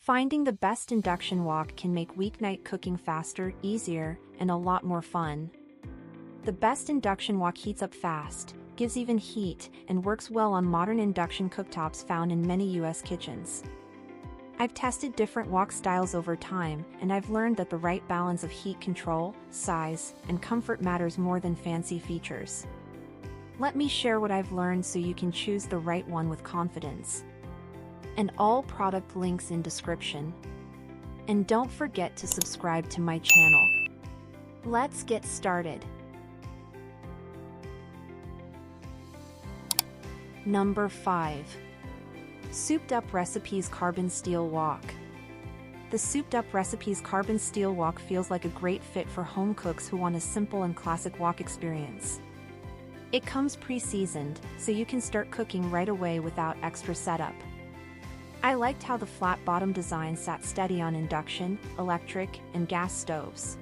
Finding the best induction wok can make weeknight cooking faster, easier, and a lot more fun. The best induction wok heats up fast, gives even heat, and works well on modern induction cooktops found in many US kitchens. I've tested different wok styles over time, and I've learned that the right balance of heat control, size, and comfort matters more than fancy features. Let me share what I've learned so you can choose the right one with confidence. And all product links in description. And don't forget to subscribe to my channel. Let's get started. Number 5. Souped Up Recipes Carbon Steel Wok. The Souped Up Recipes Carbon Steel Wok feels like a great fit for home cooks who want a simple and classic wok experience. It comes pre-seasoned, so you can start cooking right away without extra setup. I liked how the flat bottom design sat steady on induction, electric, and gas stoves.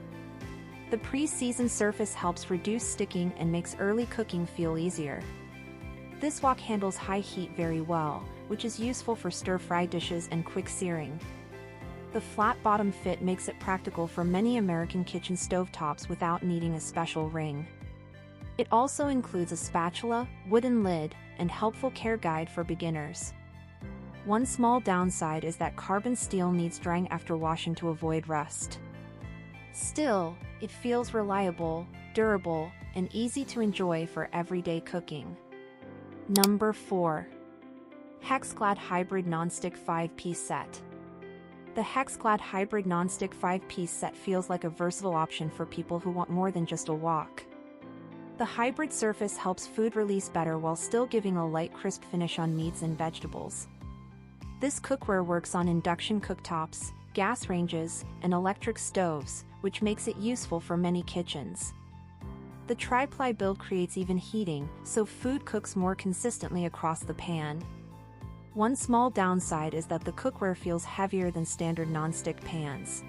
The pre-seasoned surface helps reduce sticking and makes early cooking feel easier. This wok handles high heat very well, which is useful for stir-fry dishes and quick searing. The flat bottom fit makes it practical for many American kitchen stovetops without needing a special ring. It also includes a spatula, wooden lid, and helpful care guide for beginners. One small downside is that carbon steel needs drying after washing to avoid rust. Still, it feels reliable, durable, and easy to enjoy for everyday cooking. Number 4. Hexclad Hybrid Nonstick 5-Piece Set. The Hexclad Hybrid Nonstick 5-Piece Set feels like a versatile option for people who want more than just a wok. The hybrid surface helps food release better while still giving a light crisp finish on meats and vegetables. This cookware works on induction cooktops, gas ranges, and electric stoves, which makes it useful for many kitchens. The tri-ply build creates even heating, so food cooks more consistently across the pan. One small downside is that the cookware feels heavier than standard nonstick pans.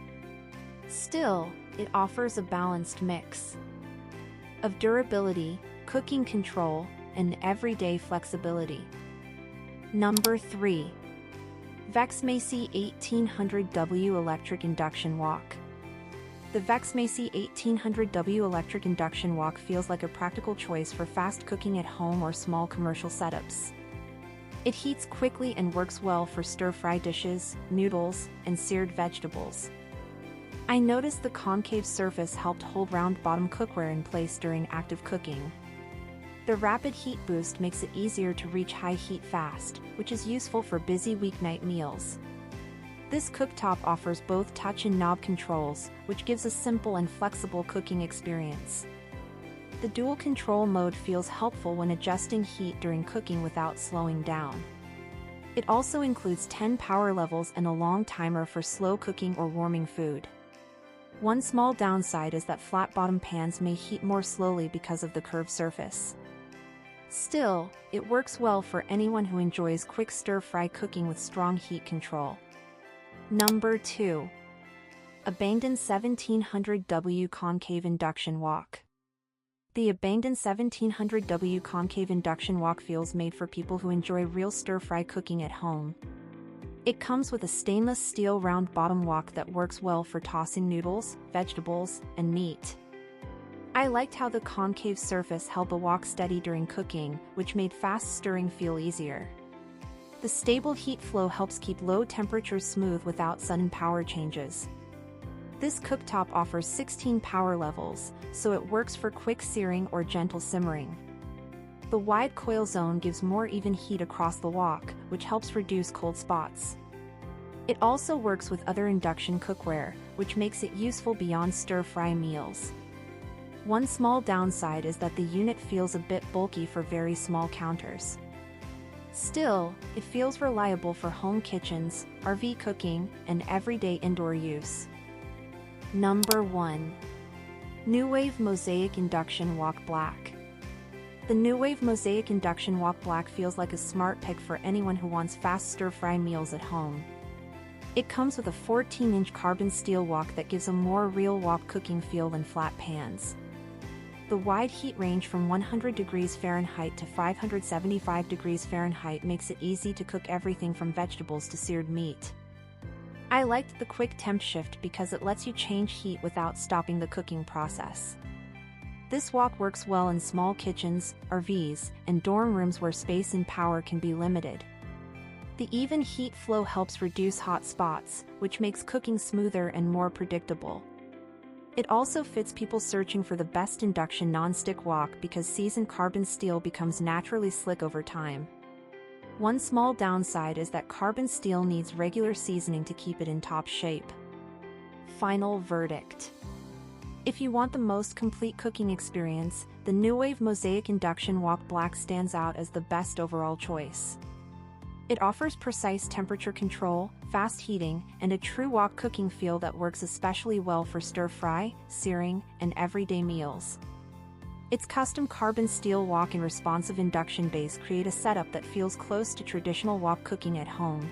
Still, it offers a balanced mix of durability, cooking control, and everyday flexibility. Number 3. Vexmacy 1800W Electric Induction Wok. The Vexmacy 1800W Electric Induction Wok feels like a practical choice for fast cooking at home or small commercial setups. It heats quickly and works well for stir-fry dishes, noodles, and seared vegetables. I noticed the concave surface helped hold round-bottom cookware in place during active cooking. The rapid heat boost makes it easier to reach high heat fast, which is useful for busy weeknight meals. This cooktop offers both touch and knob controls, which gives a simple and flexible cooking experience. The dual control mode feels helpful when adjusting heat during cooking without slowing down. It also includes 10 power levels and a long timer for slow cooking or warming food. One small downside is that flat-bottom pans may heat more slowly because of the curved surface. Still, it works well for anyone who enjoys quick stir-fry cooking with strong heat control. Number 2. Abangdun 1700W Concave Induction Wok. The Abangdun 1700W Concave Induction Wok feels made for people who enjoy real stir-fry cooking at home. It comes with a stainless steel round-bottom wok that works well for tossing noodles, vegetables, and meat. I liked how the concave surface held the wok steady during cooking, which made fast stirring feel easier. The stable heat flow helps keep low temperatures smooth without sudden power changes. This cooktop offers 16 power levels, so it works for quick searing or gentle simmering. The wide coil zone gives more even heat across the wok, which helps reduce cold spots. It also works with other induction cookware, which makes it useful beyond stir-fry meals. One small downside is that the unit feels a bit bulky for very small counters. Still, it feels reliable for home kitchens, RV cooking, and everyday indoor use. Number 1. Nuwave Mosaic Induction Wok Black. The Nuwave Mosaic Induction Wok Black feels like a smart pick for anyone who wants fast stir-fry meals at home. It comes with a 14-inch carbon steel wok that gives a more real wok cooking feel than flat pans. The wide heat range from 100 degrees Fahrenheit to 575 degrees Fahrenheit makes it easy to cook everything from vegetables to seared meat. I liked the quick temp shift because it lets you change heat without stopping the cooking process. This wok works well in small kitchens, RVs, and dorm rooms where space and power can be limited. The even heat flow helps reduce hot spots, which makes cooking smoother and more predictable. It also fits people searching for the best induction non-stick wok because seasoned carbon steel becomes naturally slick over time. One small downside is that carbon steel needs regular seasoning to keep it in top shape. Final verdict. If you want the most complete cooking experience, the Nuwave Mosaic Induction Wok Black stands out as the best overall choice. It offers precise temperature control, fast heating, and a true wok cooking feel that works especially well for stir-fry, searing, and everyday meals. Its custom carbon steel wok and responsive induction base create a setup that feels close to traditional wok cooking at home.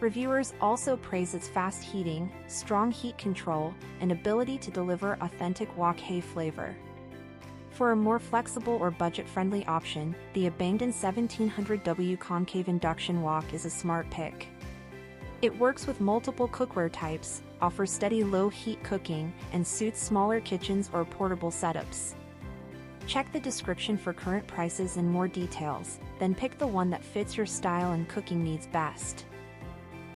Reviewers also praise its fast heating, strong heat control, and ability to deliver authentic wok hay flavor. For a more flexible or budget-friendly option, the Abangdun 1700W Concave Induction Wok is a smart pick. It works with multiple cookware types, offers steady low-heat cooking, and suits smaller kitchens or portable setups. Check the description for current prices and more details, then pick the one that fits your style and cooking needs best.